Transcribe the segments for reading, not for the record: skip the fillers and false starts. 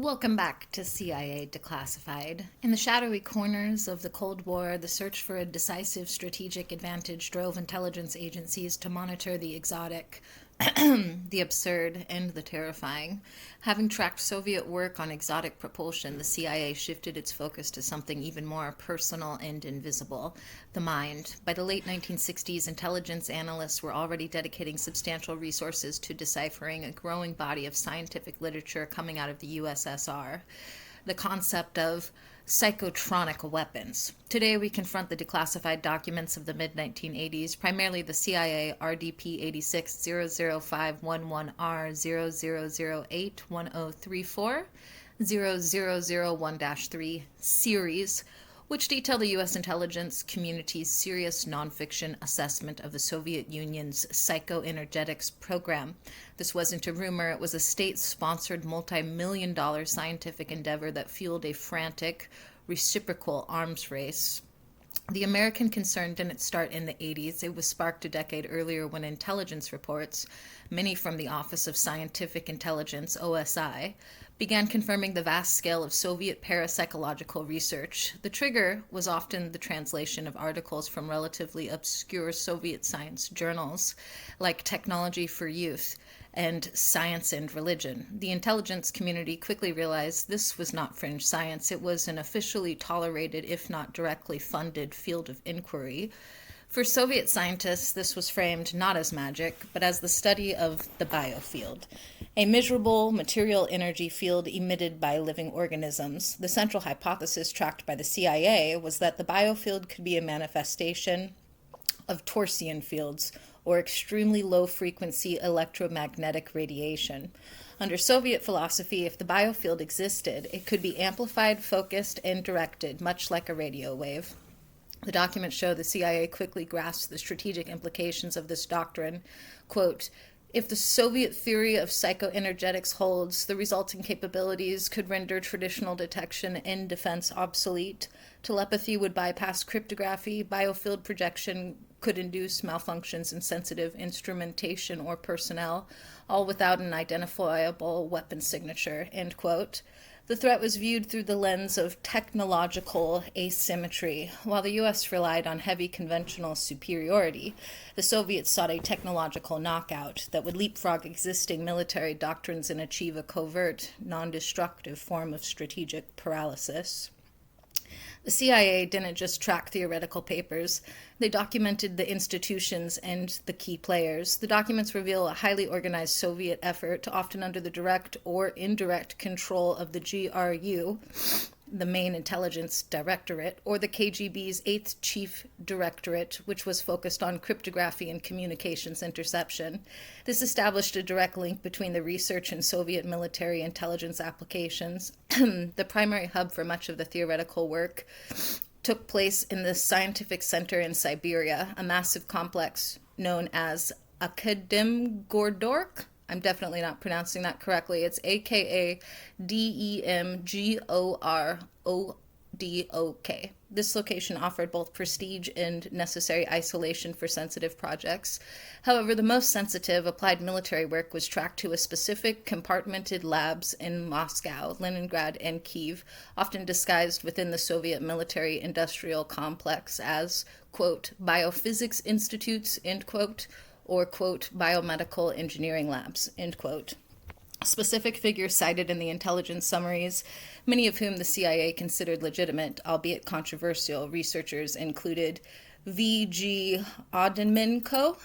Welcome back to CIA Declassified. In the shadowy corners of the Cold War, the search for a decisive strategic advantage drove intelligence agencies to monitor the exotic, the absurd, and the terrifying. Having tracked Soviet work on exotic propulsion, the CIA shifted its focus to something even more personal and invisible: the mind. By the late 1960s, intelligence analysts were already dedicating substantial resources to deciphering a growing body of scientific literature coming out of the USSR. The concept of psychotronic weapons. Today, we confront the declassified documents of the mid-1980s, primarily the CIA RDP 86-00511R 00081034 0001-3 series, which detail the U.S. intelligence community's serious nonfiction assessment of the Soviet Union's Psychoenergetics program. This wasn't a rumor, it was a state-sponsored multi-million-dollar scientific endeavor that fueled a frantic, reciprocal arms race. The American concern didn't start in the 80s. It was sparked a decade earlier when intelligence reports, many from the Office of Scientific Intelligence, OSI, began confirming the vast scale of Soviet parapsychological research. The trigger was often the translation of articles from relatively obscure Soviet science journals, like Technology for Youth and Science and Religion. The intelligence community quickly realized this was not fringe science. It was an officially tolerated, if not directly funded, field of inquiry. For Soviet scientists, this was framed not as magic, but as the study of the biofield, a measurable material energy field emitted by living organisms. The central hypothesis tracked by the CIA was that the biofield could be a manifestation of torsion fields, or extremely low-frequency electromagnetic radiation. Under Soviet philosophy, if the biofield existed, it could be amplified, focused, and directed, much like a radio wave. The documents show the CIA quickly grasped the strategic implications of this doctrine. Quote, "If the Soviet theory of psychoenergetics holds, the resulting capabilities could render traditional detection and defense obsolete. Telepathy would bypass cryptography. Biofield projection could induce malfunctions in sensitive instrumentation or personnel, all without an identifiable weapon signature." End quote. The threat was viewed through the lens of technological asymmetry. While the U.S. relied on heavy conventional superiority, the Soviets sought a technological knockout that would leapfrog existing military doctrines and achieve a covert, non-destructive form of strategic paralysis. The CIA didn't just track theoretical papers, they documented the institutions and the key players. The documents reveal a highly organized Soviet effort, often under the direct or indirect control of the GRU, the main intelligence directorate, or the KGB's 8th Chief Directorate, which was focused on cryptography and communications interception. This established a direct link between the research and Soviet military intelligence applications. The primary hub for much of the theoretical work took place in the Scientific Center in Siberia, a massive complex known as Akademgordok. I'm definitely not pronouncing that correctly. It's Akademgordok. This location offered both prestige and necessary isolation for sensitive projects. However, the most sensitive applied military work was tracked to a specific compartmented labs in Moscow, Leningrad, and Kiev, often disguised within the Soviet military-industrial complex as, quote, biophysics institutes, end quote, or, quote, biomedical engineering labs, end quote. Specific figures cited in the intelligence summaries, many of whom the CIA considered legitimate, albeit controversial, researchers included V.G. Odenmenko,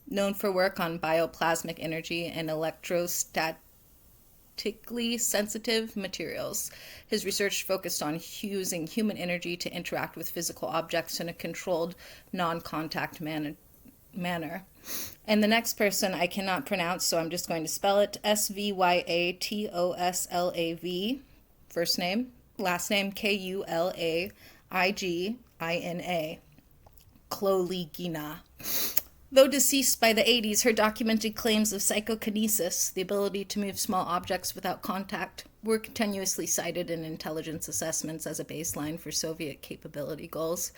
known for work on bioplasmic energy and electrostatically sensitive materials. His research focused on using human energy to interact with physical objects in a controlled, non-contact manner. And the next person I cannot pronounce, so I'm just going to spell it. Svyatoslav, first name, last name Kuligina, Kloligina. Though deceased by the 80s, her documented claims of psychokinesis, the ability to move small objects without contact, were continuously cited in intelligence assessments as a baseline for Soviet capability goals.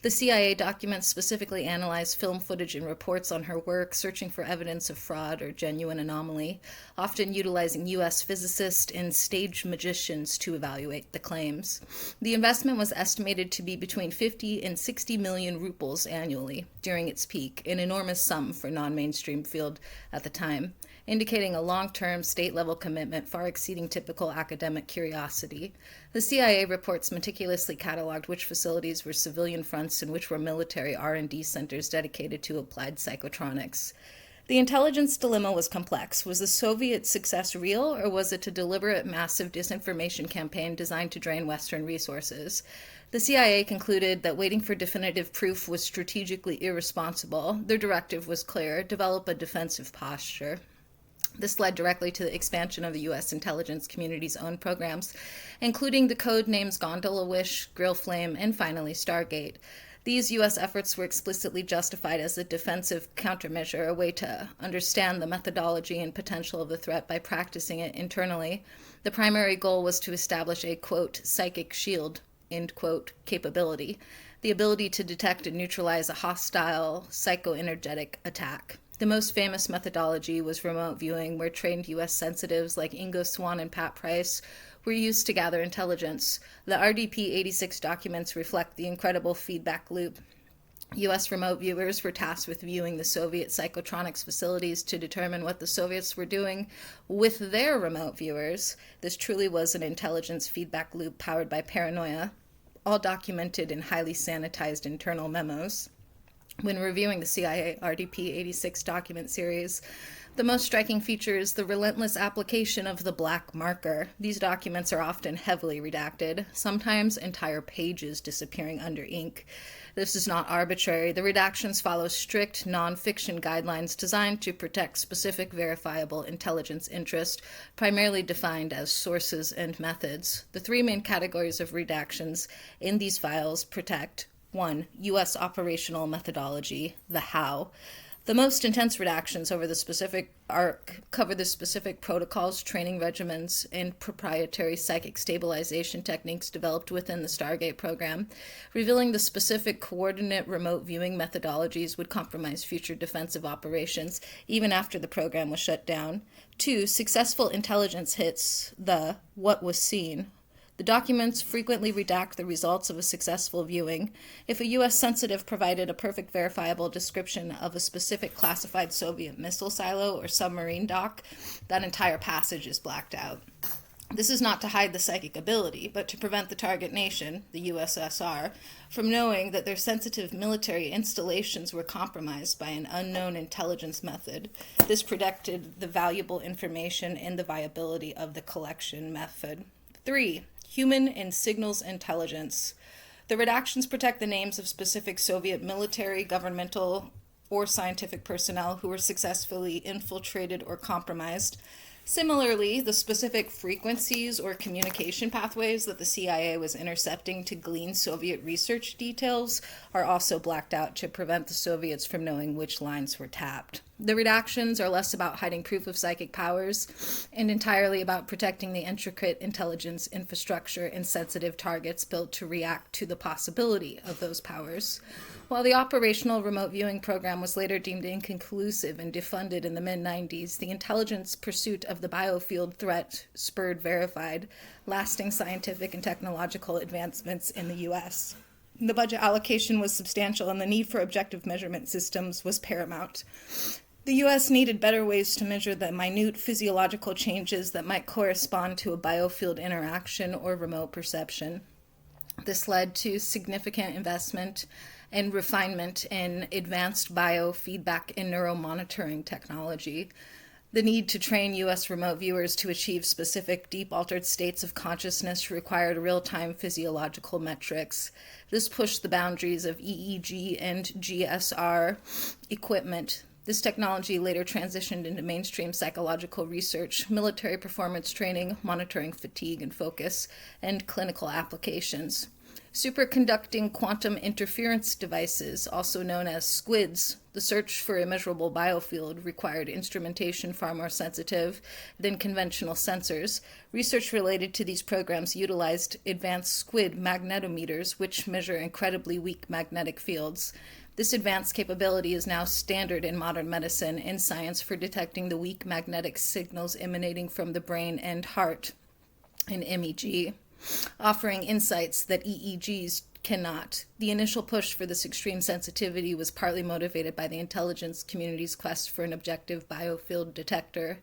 The CIA documents specifically analyzed film footage and reports on her work, searching for evidence of fraud or genuine anomaly, often utilizing U.S. physicists and stage magicians to evaluate the claims. The investment was estimated to be between 50 and 60 million rubles annually during its peak, an enormous sum for non-mainstream field at the time, indicating a long-term state-level commitment far exceeding typical academic curiosity. The CIA reports meticulously cataloged which facilities were civilian fronts and which were military R&D centers dedicated to applied psychotronics. The intelligence dilemma was complex. Was the Soviet success real, or was it a deliberate, massive disinformation campaign designed to drain Western resources? The CIA concluded that waiting for definitive proof was strategically irresponsible. Their directive was clear: develop a defensive posture. This led directly to the expansion of the U.S. intelligence community's own programs, including the code names Gondola Wish, Grill Flame, and finally Stargate. These U.S. efforts were explicitly justified as a defensive countermeasure, a way to understand the methodology and potential of the threat by practicing it internally. The primary goal was to establish a, quote, psychic shield, end quote, capability, the ability to detect and neutralize a hostile psychoenergetic attack. The most famous methodology was remote viewing, where trained U.S. sensitives like Ingo Swann and Pat Price were used to gather intelligence. The RDP-86 documents reflect the incredible feedback loop. U.S. remote viewers were tasked with viewing the Soviet psychotronics facilities to determine what the Soviets were doing with their remote viewers. This truly was an intelligence feedback loop powered by paranoia, all documented in highly sanitized internal memos. When reviewing the CIA RDP-86 document series, the most striking feature is the relentless application of the black marker. These documents are often heavily redacted, sometimes entire pages disappearing under ink. This is not arbitrary. The redactions follow strict non-fiction guidelines designed to protect specific verifiable intelligence interest, primarily defined as sources and methods. The three main categories of redactions in these files protect: 1. U.S. operational methodology, the how. The most intense redactions cover the specific protocols, training regimens, and proprietary psychic stabilization techniques developed within the Stargate program. Revealing the specific coordinate remote viewing methodologies would compromise future defensive operations, even after the program was shut down. 2. Successful intelligence hits, the what was seen. The documents frequently redact the results of a successful viewing. If a U.S. sensitive provided a perfect verifiable description of a specific classified Soviet missile silo or submarine dock, that entire passage is blacked out. This is not to hide the psychic ability, but to prevent the target nation, the USSR, from knowing that their sensitive military installations were compromised by an unknown intelligence method. This protected the valuable information and the viability of the collection method. 3. Human and signals intelligence. The redactions protect the names of specific Soviet military, governmental, or scientific personnel who were successfully infiltrated or compromised. Similarly, the specific frequencies or communication pathways that the CIA was intercepting to glean Soviet research details are also blacked out to prevent the Soviets from knowing which lines were tapped. The redactions are less about hiding proof of psychic powers and entirely about protecting the intricate intelligence infrastructure and sensitive targets built to react to the possibility of those powers. While the operational remote viewing program was later deemed inconclusive and defunded in the mid-90s, the intelligence pursuit of the Biofield threat spurred verified, lasting scientific and technological advancements in the U.S. The budget allocation was substantial, and the need for objective measurement systems was paramount. The U.S. needed better ways to measure the minute physiological changes that might correspond to a biofield interaction or remote perception. This led to significant investment and refinement in advanced biofeedback and neuromonitoring technology. The need to train U.S. remote viewers to achieve specific deep altered states of consciousness required real-time physiological metrics. This pushed the boundaries of EEG and GSR equipment. This technology later transitioned into mainstream psychological research, military performance training, monitoring fatigue and focus, and clinical applications. Superconducting quantum interference devices, also known as SQUIDs, The search for immeasurable biofield required instrumentation far more sensitive than conventional sensors. Research related to these programs utilized advanced squid magnetometers, which measure incredibly weak magnetic fields. This advanced capability is now standard in modern medicine and science for detecting the weak magnetic signals emanating from the brain and heart in MEG, offering insights that EEGs cannot. The initial push for this extreme sensitivity was partly motivated by the intelligence community's quest for an objective biofield detector.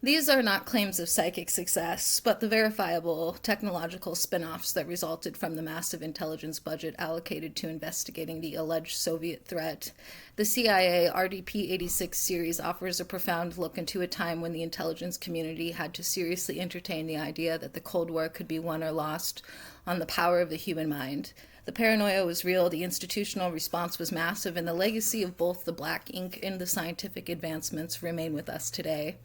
These are not claims of psychic success, but the verifiable technological spin-offs that resulted from the massive intelligence budget allocated to investigating the alleged Soviet threat. The CIA RDP-86 series offers a profound look into a time when the intelligence community had to seriously entertain the idea that the Cold War could be won or lost on the power of the human mind. The paranoia was real, the institutional response was massive, and the legacy of both the black ink and the scientific advancements remain with us today.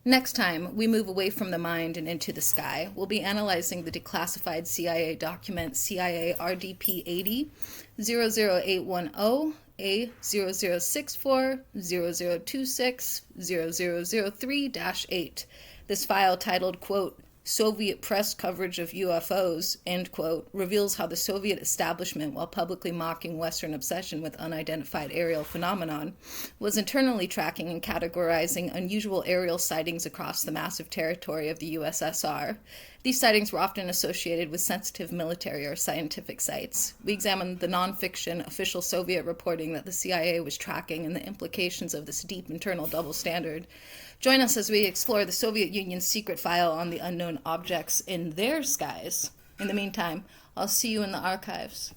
Next time, we move away from the mind and into the sky. We'll be analyzing the declassified CIA document CIA RDP 80 00810 A0064 0026 0003-8. This file, titled, quote, Soviet press coverage of UFOs, end quote, reveals how the Soviet establishment, while publicly mocking Western obsession with unidentified aerial phenomenon, was internally tracking and categorizing unusual aerial sightings across the massive territory of the USSR. These sightings were often associated with sensitive military or scientific sites. We examined the nonfiction official Soviet reporting that the CIA was tracking and the implications of this deep internal double standard. Join us as we explore the Soviet Union's secret file on the unknown objects in their skies. In the meantime, I'll see you in the archives.